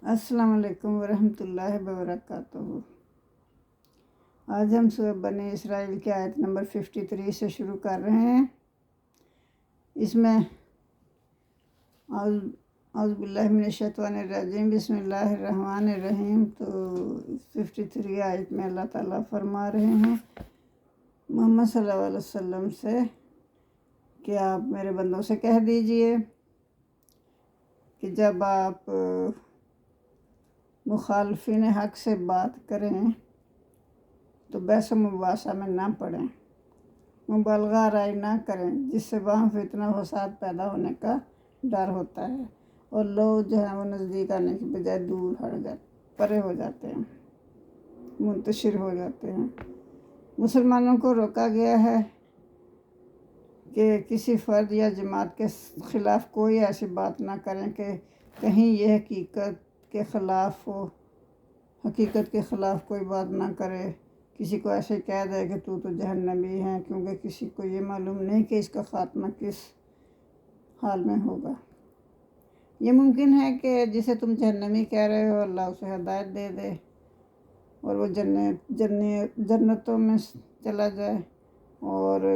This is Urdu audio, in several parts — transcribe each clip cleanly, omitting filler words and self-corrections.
السلام علیکم ورحمۃ اللہ وبرکاتہ۔ آج ہم سورہ بنی اسرائیل کی آیت نمبر 53 سے شروع کر رہے ہیں۔ اس میں اعوذ باللہ من الشیطان الرجیم بسم اللہ الرحمن الرحیم۔ تو 53 آیت میں اللہ تعالیٰ فرما رہے ہیں محمد صلی اللہ علیہ وسلم سے کہ آپ میرے بندوں سے کہہ دیجئے کہ جب آپ مخالفین حق سے بات کریں تو بحث و مباحثہ میں نہ پڑیں، مبالغہ رائے نہ کریں، جس سے وہاں فتنہ و فساد پیدا ہونے کا ڈر ہوتا ہے اور لوگ جو ہیں وہ نزدیک آنے کی بجائے دور پرے ہو جاتے ہیں، منتشر ہو جاتے ہیں۔ مسلمانوں کو روکا گیا ہے کہ کسی فرد یا جماعت کے خلاف کوئی ایسی بات نہ کریں کہ کہیں یہ حقیقت کے خلاف کوئی بات نہ کرے، کسی کو ایسے کہہ دے کہ تو جہنمی ہے، کیونکہ کسی کو یہ معلوم نہیں کہ اس کا خاتمہ کس حال میں ہوگا۔ یہ ممکن ہے کہ جسے تم جہنمی کہہ رہے ہو اللہ اسے ہدایت دے دے اور وہ جنتوں میں چلا جائے، اور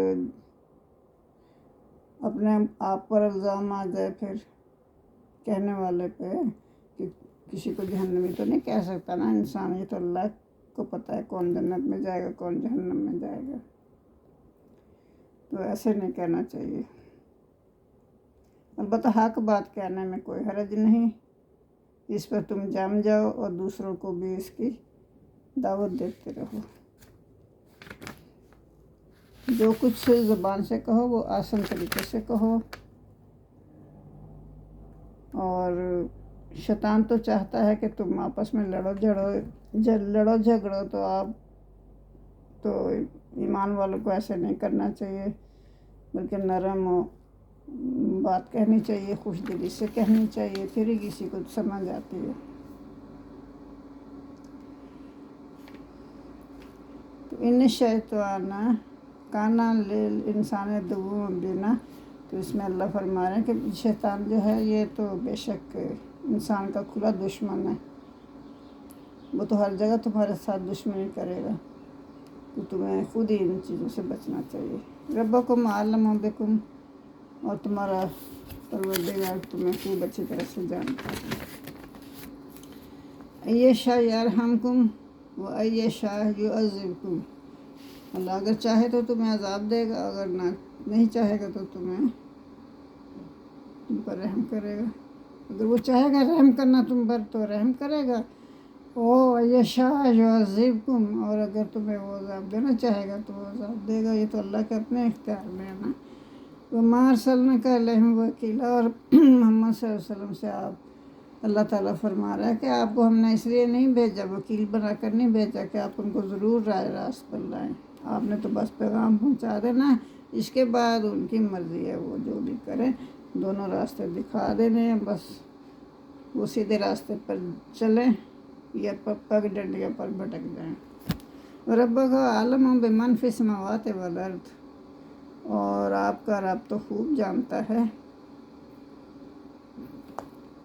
اپنے آپ پر الزام آ جائے پھر کہنے والے پہ کہ کسی کو جہنمی تو نہیں کہہ سکتا نا انسان، یہ تو اللہ کو پتہ ہے کون جنت میں جائے گا کون جہنم میں جائے گا، تو ایسے نہیں کہنا چاہیے۔ البتہ حق بات کہنے میں کوئی حرج نہیں، اس پر تم جم جاؤ اور دوسروں کو بھی اس کی دعوت دیتے رہو۔ جو کچھ زبان سے کہو وہ آسان طریقے سے کہو، اور شیطان تو چاہتا ہے کہ تم آپس میں لڑو جھگڑو، تو آپ تو ایمان والوں کو ایسے نہیں کرنا چاہیے، بلکہ نرم بات کہنی چاہیے، خوش دلی سے کہنی چاہیے، پھر ہی کسی کو سمجھ آتی ہے۔ تو ان شیطان کانا للانسان عدوا مبینا، تو اس میں اللہ فرما رہے ہیں کہ شیطان جو ہے یہ تو بے شک انسان کا کھلا دشمن ہے، وہ تو ہر جگہ تمہارے ساتھ دشمنی کرے گا، تو تمہیں خود ہی ان چیزوں سے بچنا چاہیے۔ ربکم اعلم بکم، اور تمہارا پروردگار تمہیں خوب اچھی طرح سے جانتا ہے۔ ایشاء یرحمکم و ایشاء یعذبکم، اللہ اگر چاہے تو تمہیں عذاب دے گا، اگر نہیں چاہے گا تو تم پر رحم کرے گا۔ اگر وہ چاہے گا رحم کرنا تم پر تو رحم کرے گا، یشاء یعذبکم، اور اگر تمہیں وہ عذاب دینا چاہے گا تو وہ عذاب دے گا، یہ تو اللہ کے اپنے اختیار میں ہے نا۔ وَمَا أَرْسَلْنَاكَ عَلَيْهِمْ وَكِيلًا، اور محمد صلی اللہ علیہ وسلم سے اللہ تعالیٰ فرما رہا ہے کہ آپ کو ہم نے اس لیے نہیں بھیجا، وکیل بنا کر نہیں بھیجا کہ آپ ان کو ضرور راہ راست پر لائیں، آپ نے تو بس پیغام پہنچا دینا ہے، اس کے بعد ان کی مرضی ہے، وہ جو بھی کریں، دونوں راستے دکھا دینے ہیں، بس وہ سیدھے راستے پر چلیں یا پگ ڈنڈیوں پر بھٹک جائیں۔ ربک اعلم بمن فی السماوات والارض، اور آپ کا رب تو خوب جانتا ہے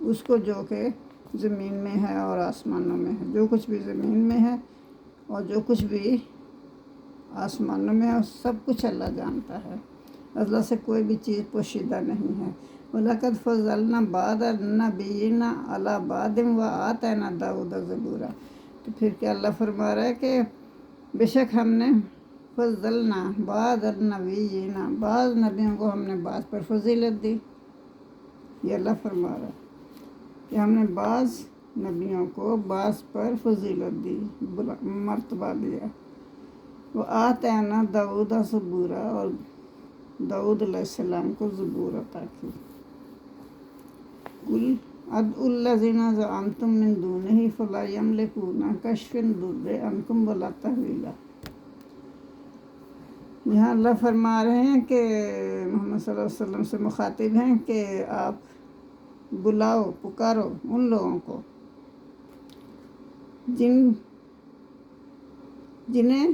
اس کو جو کہ زمین میں ہے اور آسمانوں میں ہے، جو کچھ بھی زمین میں ہے اور جو کچھ بھی آسمانوں میں ہے، سب کچھ اللہ جانتا ہے، اللہ سے کوئی بھی چیز پوشیدہ نہیں ہے۔ وَلَقَدْ فَضَّلْنَا بَعْضَ النَّبِيِّينَ عَلَىٰ بَعْضٍ وَآتَيْنَا دَاوُودَ زَبُورًا، تو پھر کیا اللہ فرما رہا ہے کہ بے شک ہم نے فضلنا بعض النبیین، بعض نبیوں کو ہم نے بعض پر فضیلت دی، یہ اللہ فرما رہا ہے کہ ہم نے بعض نبیوں کو بعض پر فضیلت دی، مرتبہ دیا۔ وَآتَيْنَا دَاوُودَ زَبُورًا، اور داؤد علیہ السلام کو زبور عطا کی۔ قُلْ ادعوا الذین زعمتم من دونہ فلا یملکون کشف الضر عنکم ولا تحویلا، یہاں اللہ فرما رہے ہیں کہ محمد صلی اللہ علیہ وسلم سے مخاطب ہیں کہ آپ بلاؤ، پکارو ان لوگوں کو جنہیں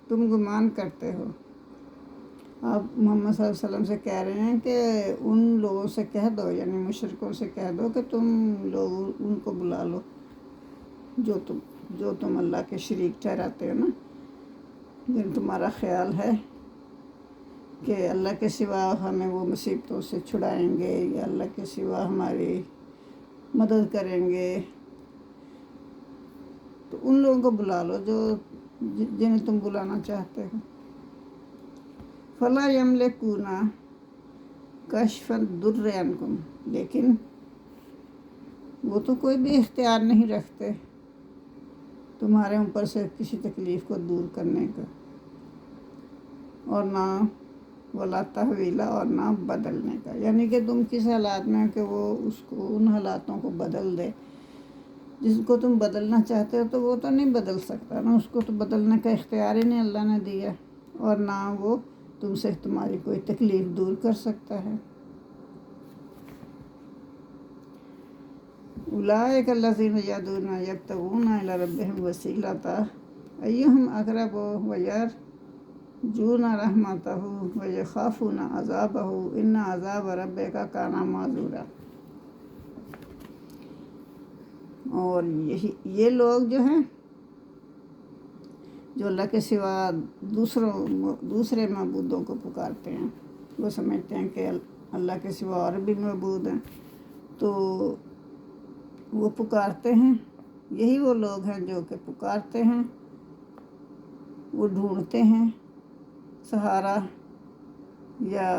تم گمان کرتے ہو آپ محمد صلی اللہ علیہ وسلم سے کہہ رہے ہیں کہ ان لوگوں سے کہہ دو، یعنی مشرکوں سے کہہ دو کہ تم لوگ ان کو بلا لو جو تم اللہ کے شریک ٹھہراتے ہو نا، جن تمہارا خیال ہے کہ اللہ کے سوا ہمیں وہ مصیبتوں سے چھڑائیں گے یا اللہ کے سوا ہماری مدد کریں گے، تو ان لوگوں کو بلا لو جنہیں تم بلانا چاہتے ہو۔ فلا یملکون کشف الضر عنکم، لیکن وہ تو کوئی بھی اختیار نہیں رکھتے تمہارے اوپر سے کسی تکلیف کو دور کرنے کا، اور نہ ولا تحویلا، اور نہ بدلنے کا، یعنی کہ تم کس حالات میں کہ وہ اس کو ان حالاتوں کو بدل دے جس کو تم بدلنا چاہتے ہو، تو وہ تو نہیں بدل سکتا نا، اس کو تو بدلنے کا اختیار ہی نہیں اللہ نے دیا، اور نہ وہ تم سے تمہاری کوئی تکلیف دور کر سکتا ہے۔ اولئک الذین یدعون یبتغون الی ربہم الوسیلۃ ایہم اقرب ویرجون رحمتہ ویخافون عذابہ ان عذاب ربک کان محذورا۔ اور یہ لوگ جو ہیں جو اللہ کے سوا دوسرے معبودوں کو پکارتے ہیں، وہ سمجھتے ہیں کہ اللہ کے سوا اور بھی معبود ہیں، تو وہ پکارتے ہیں، یہی وہ لوگ ہیں جو کہ پکارتے ہیں، وہ ڈھونڈتے ہیں سہارا یا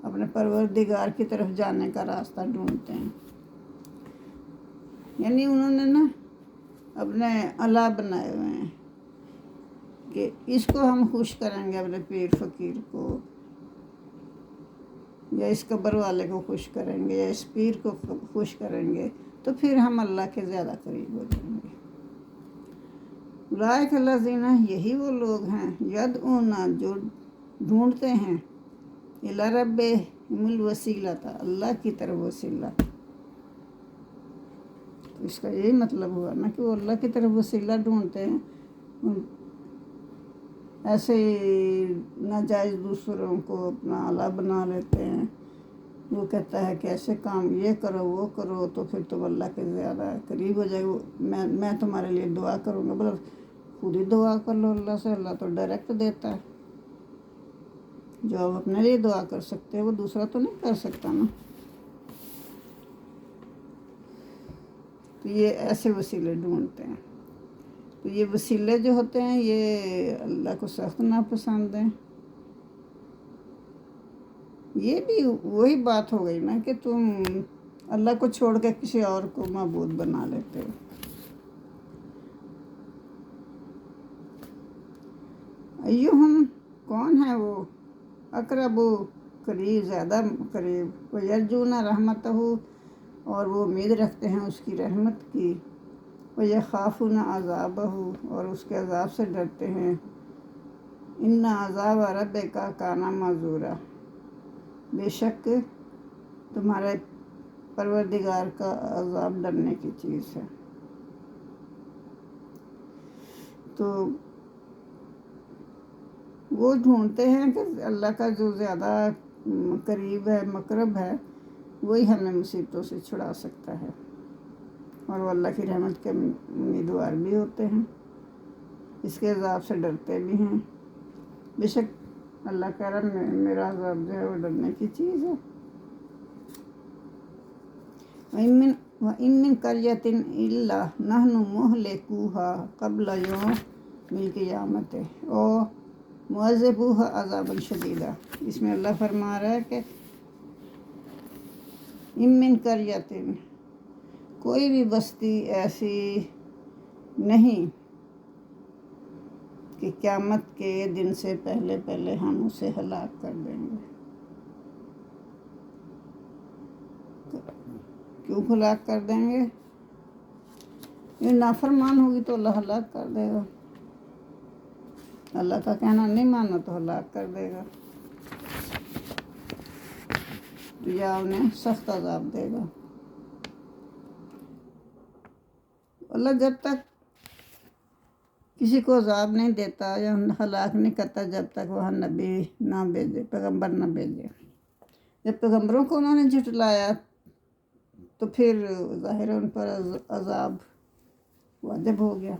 اپنے پروردگار کی طرف جانے کا راستہ ڈھونڈتے ہیں، یعنی انہوں نے نا اپنے الہ بنائے ہوئے ہیں کہ اس کو ہم خوش کریں گے، اپنے پیر فقیر کو، یا اس قبر والے کو خوش کریں گے، یا اس پیر کو خوش کریں گے، تو پھر ہم اللہ کے زیادہ قریب ہو جائیں گے۔ اولئک الذین، یہی وہ لوگ ہیں، یدعون، جو ڈھونڈتے ہیں، الی ربہم الوسیلۃ، اللہ کی طرف وسیلہ، اس کا یہی مطلب ہوا نا کہ وہ اللہ کی طرف وسیلہ ڈھونڈتے ہیں، ایسے ہی ناجائز دوسروں کو اپنا الہ بنا لیتے ہیں۔ وہ کہتا ہے کہ ایسے کام یہ کرو وہ کرو تو پھر تم اللہ کے زیادہ قریب ہو جائے، میں تمہارے لیے دعا کروں گا، بولے خود ہی دعا کر لو اللہ سے، اللہ تو ڈائریکٹ دیتا ہے، جو آپ اپنے لیے دعا کر سکتے ہیں وہ دوسرا تو نہیں کر سکتا نا۔ تو یہ ایسے وسیلے ڈھونڈتے ہیں، تو یہ وسیلے جو ہوتے ہیں یہ اللہ کو سخت ناپسند ہیں۔ یہ بھی وہی بات ہو گئی نا کہ تم اللہ کو چھوڑ کے کسی اور کو معبود بنا لیتے ہو۔ ایہم، کون ہے وہ، اقرب، قریب، زیادہ قریب، ویرجون رحمتہ، اور وہ امید رکھتے ہیں اس کی رحمت کی، ویخافون عذابہ، اور اس کے عذاب سے ڈرتے ہیں، ان عذاب ربک کان محذورا، بے شک تمہارے پروردگار کا عذاب ڈرنے کی چیز ہے۔ تو وہ ڈھونڈتے ہیں کہ اللہ کا جو زیادہ قریب ہے، مقرب ہے، وہی ہمیں مصیبتوں سے چھڑا سکتا ہے، اور وہ اللہ کی رحمت کے امیدوار بھی ہوتے ہیں، اس کے عذاب سے ڈرتے بھی ہیں۔ بے شک اللہ کہہ رہا ہے میرا عذاب جو ہے وہ ڈرنے کی چیز ہے۔ وَإِن مِّن قَرْيَةٍ إِلَّا نَحْنُ مُهْلِكُوهَا قَبْلَ يَوْمِ الْقِيَامَةِ أَوْ مُعَذِّبُوهَا عَذَابًا شَدِيدًا۔ اس میں اللہ فرما رہا ہے کہ إِن مِّن قَرْيَةٍ، کوئی بھی بستی ایسی نہیں کہ قیامت کے دن سے پہلے پہلے ہم اسے ہلاک کر دیں گے۔ کیوں ہلاک کر دیں گے؟ یہ نافرمان ہوگی تو اللہ ہلاک کر دے گا، اللہ کا کہنا نہیں مانا تو ہلاک کر دے گا، یا انہیں سخت عذاب دے گا۔ اللہ جب تک کسی کو عذاب نہیں دیتا یا ہلاک نہیں کرتا جب تک وہاں نبی نہ بھیجے، پیغمبر نہ بھیجے۔ جب پیغمبروں کو انہوں نے جھٹلایا تو پھر ظاہر ان پر عذاب واجب ہو گیا۔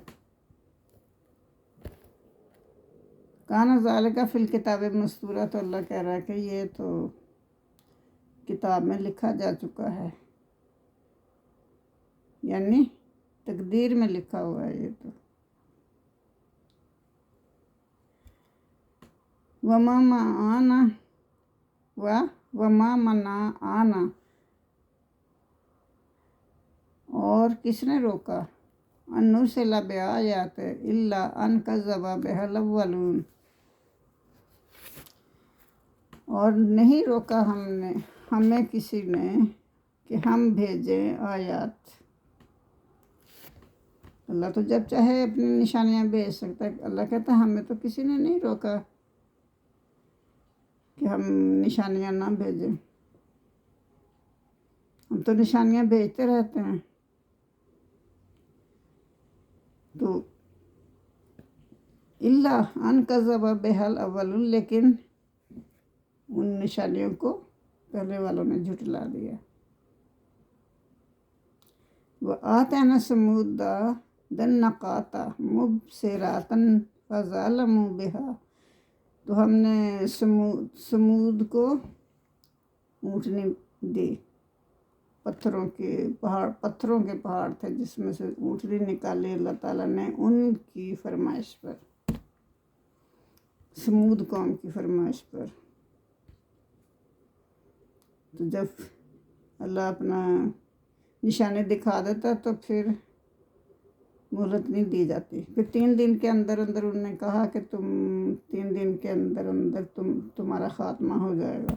کان ذالک فی الکتاب مستورہ، تو اللہ کہہ رہا ہے کہ یہ تو کتاب میں لکھا جا چکا ہے، یعنی تقدیر میں لکھا ہوا ہے یہ تو۔ وما منعنا، اور کس نے روکا، ان نرسل بآیات الا ان کذب بها الاولون، اور نہیں روکا ہمیں کسی نے کہ ہم بھیجیں آیات۔ اللہ تو جب چاہے اپنی نشانیاں بھیج سکتا ہے۔ اللہ کہتا ہے ہمیں تو کسی نے نہیں روکا کہ ہم نشانیاں نہ بھیجیں، ہم تو نشانیاں بھیجتے رہتے ہیں۔ تو اللہ ان کذب بها الاولون، لیکن ان نشانیوں کو پہلے والوں نے جھٹلا دیا۔ وآتینا ثمود الناقۃ مبصرۃ فظلموا بها، تو ہم نے سمود کو اونٹنی دی، پتھروں کے پہاڑ تھے جس میں سے اونٹنی نکالی اللہ تعالیٰ نے ان کی فرمائش پر، سمود قوم کی فرمائش پر۔ تو جب اللہ اپنا نشانی دکھا دیتا تو پھر مہلت نہیں دی جاتی۔ پھر 3 دن کے اندر انہوں نے کہا کہ 3 دن کے اندر تمہارا خاتمہ ہو جائے گا،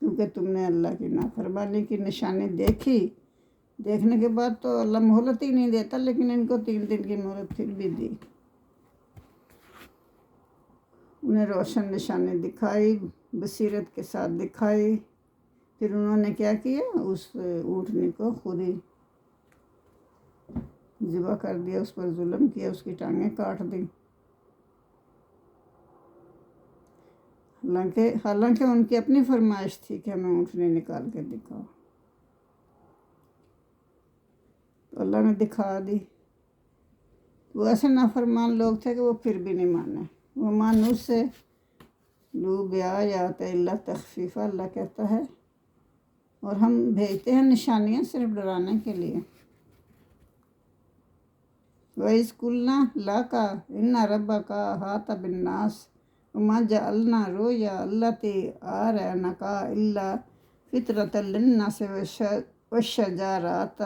کیونکہ تم نے اللہ کی نافرمانی کی نشانی دیکھنے کے بعد تو اللہ مہلت ہی نہیں دیتا، لیکن ان کو 3 دن کی مہلت پھر بھی دی۔ انہیں روشن نشانی دکھائی، بصیرت کے ساتھ دکھائی، پھر انہوں نے کیا کیا، اس اونٹنی کو خود ہی ذبح کر دیا، اس پر ظلم کیا، اس کی ٹانگیں کاٹ دی۔ حالانکہ ان کی اپنی فرمائش تھی کہ ہمیں اونٹنی نکال کے دکھاؤ، تو اللہ نے دکھا دی۔ وہ ایسے نافرمان لوگ تھے کہ وہ پھر بھی نہیں مانے۔ وما نرسل بآیات الا تخفیفا، اللہ کہتا ہے، اور ہم بھیجتے ہیں نشانیاں صرف ڈرانے کے لیے۔ وَإِذْ قُلْنَا لَكَ إِنَّ رَبَّكَ أَحَاطَ بِالنَّاسِ وَمَا جَعَلْنَا الرُّؤْيَا الَّتِي أَرَيْنَاكَ إِلَّا فِطْرَةً لِلنَّاسِ وَالشَّجَرَةَ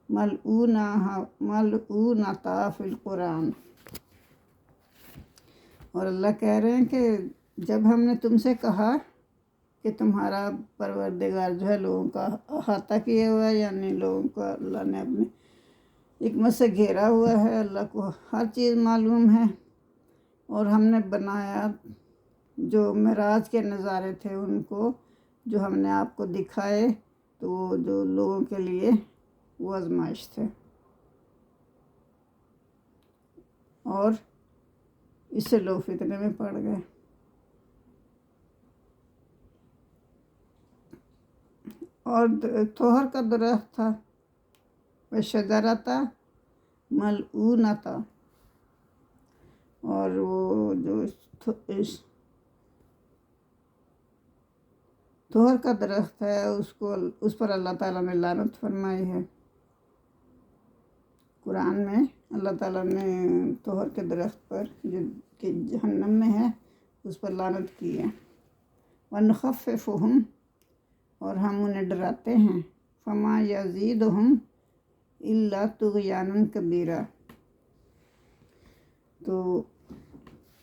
الْمَلْعُونَةَ فِي الْقُرْآنِ۔ اور اللہ کہہ رہے ہیں کہ جب ہم نے تم سے کہا کہ تمہارا پروردگار جو ہے لوگوں کا احاطہ کیے ہوا ہے، یعنی لوگوں کو اللہ نے اپنے حکمت سے گھیرا ہوا ہے، اللہ کو ہر چیز معلوم ہے، اور ہم نے بنایا جو معراج کے نظارے تھے ان کو، جو ہم نے آپ کو دکھائے، تو وہ جو لوگوں کے لیے وہ آزمائش تھے، اور اس سے لوگ فتنے میں پڑ گئے۔ اور توہر کا درخت تھا، وشجرۃ ملعونۃ، اور وہ جو توہر کا درخت ہے اس پر اللہ تعالیٰ نے لعنت فرمائی ہے۔ قرآن میں اللہ تعالیٰ نے توہر کے درخت پر جو کہ جہنم میں ہے اس پر لعنت کی ہے۔ وَنُخَفِّفُهُمْ، اور ہم انہیں ڈراتے ہیں، فَمَا يَزِيدُهُمْ إِلَّا طُغْيَانًا كَبِيرًا، تو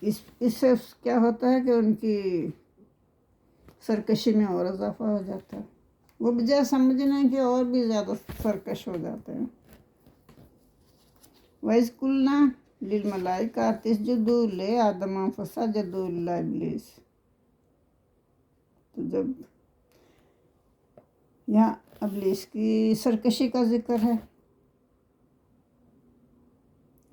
اس سے کیا ہوتا ہے کہ ان کی سرکشی میں اور اضافہ ہو جاتا ہے، وہ بجائے سمجھنے کہ اور بھی زیادہ سرکش ہو جاتے ہیں۔ وَإِذْ قُلْنَا لِلْمَلَائِكَةِ اسْجُدُوا لِآدَمَ فَسَجَدُوا إِلَّا إِبْلِيسَ، تو جب یہاں ابلیس کی سرکشی کا ذکر ہے،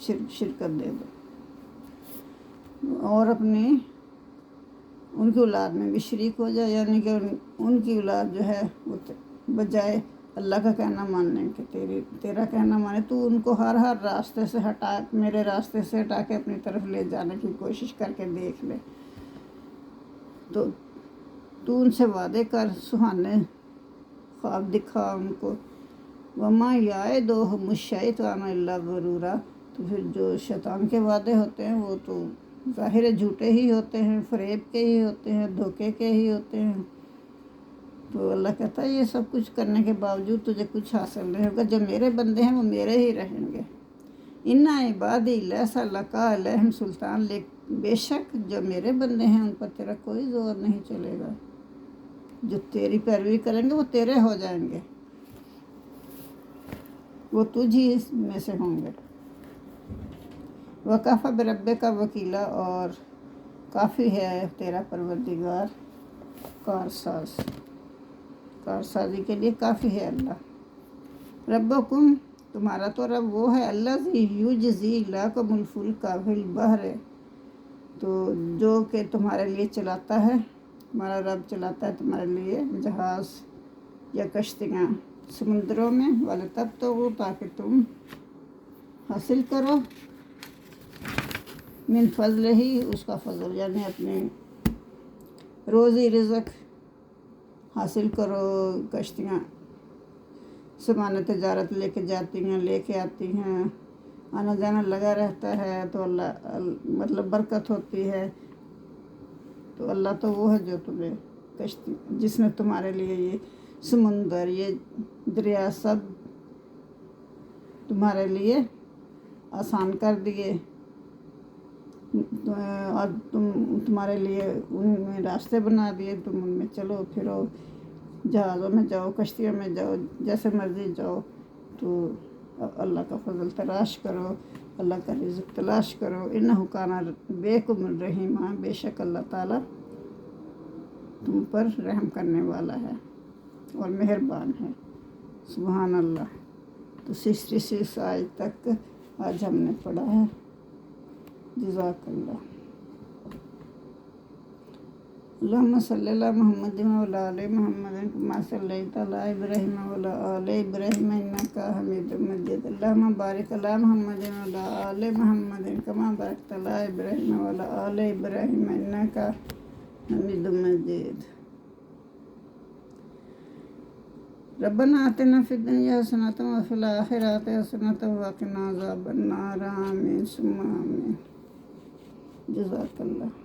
شرکت دے دو، اور اپنی ان کی اولاد میں بھی شریک ہو جائے، یعنی کہ ان کی اولاد جو ہے وہ بجائے اللہ کا کہنا ماننے کہ تیرا کہنا مانے، تو ان کو ہر راستے سے ہٹا، میرے راستے سے ہٹا کے اپنی طرف لے جانے کی کوشش کر کے دیکھ لے، تو ان سے وعدے کر، سہانے خواب دکھا ان کو۔ وما یعدہم الشیطان الا غرورا، تو پھر جو شیطان کے وعدے ہوتے ہیں وہ تو ظاہر جھوٹے ہی ہوتے ہیں، فریب کے ہی ہوتے ہیں، دھوکے کے ہی ہوتے ہیں۔ تو اللہ کہتا ہے یہ سب کچھ کرنے کے باوجود تجھے کچھ حاصل نہیں ہوگا، جو میرے بندے ہیں وہ میرے ہی رہیں گے۔ ان عبادی لیس لک علیہم سلطان، بے شک جو میرے بندے ہیں ان پر تیرا کوئی زور نہیں چلے گا، جو تیری پیروی کریں گے وہ تیرے ہو جائیں گے، وہ تجھ ہی میں سے ہوں گے۔ وَكَفَى بِرَبِّكَ وَكِيلًا، اور کافی ہے تیرا پروردگار کارسازی کے لیے کافی ہے اللہ۔ ربکم، تمہارا تو رب وہ ہے، الذی یجزی لکم الفلک فی البحر، تو جو کہ تمہارے لیے چلاتا ہے، تمہارا رب چلاتا ہے تمہارے لیے جہاز یا کشتیاں سمندروں میں، وَلِتَبْتَغُوا، تاکہ تم حاصل کرو، من فضل ہی، اس کا فضل، یعنی اپنے روزی رزق حاصل کرو۔ کشتیاں سامان تجارت لے کے جاتی ہیں، لے کے آتی ہیں، آنا جانا لگا رہتا ہے، تو اللہ مطلب برکت ہوتی ہے۔ تو اللہ تو وہ ہے جو تمہیں کشتی، جس نے تمہارے لیے یہ سمندر، یہ دریا سب تمہارے لیے آسان کر دیے، اور تمہارے لیے ان میں راستے بنا دیے، تم ان میں چلو پھرو، جہازوں میں جاؤ، کشتیوں میں جاؤ، جیسے مرضی جاؤ، تو اللہ کا فضل تلاش کرو، اللہ کا رزق تلاش کرو۔ انہ کان بکم الرحیمہ، بے شک اللہ تعالیٰ تم پر رحم کرنے والا ہے اور مہربان ہے۔ سبحان اللہ۔ تو 66 آیت تک آج ہم نے پڑھا ہے۔ جزاک اللہ۔ اللہم صلی علی محمد وعلی آل محمد کما صلیت علی ابراہیم وعلی آل ابراہیم انک حمید مجید۔ اللہم بارک علی محمد وعلی آل محمد کما بارکت علی ابراہیم وعلی آل ابراہیم انک حمید مجید۔ ربنا آتنا فی الدنیا حسنۃ وفی الآخرۃ حسنۃ وقنا عذاب النار، آمین ثم آمین۔ جزاک اللہ۔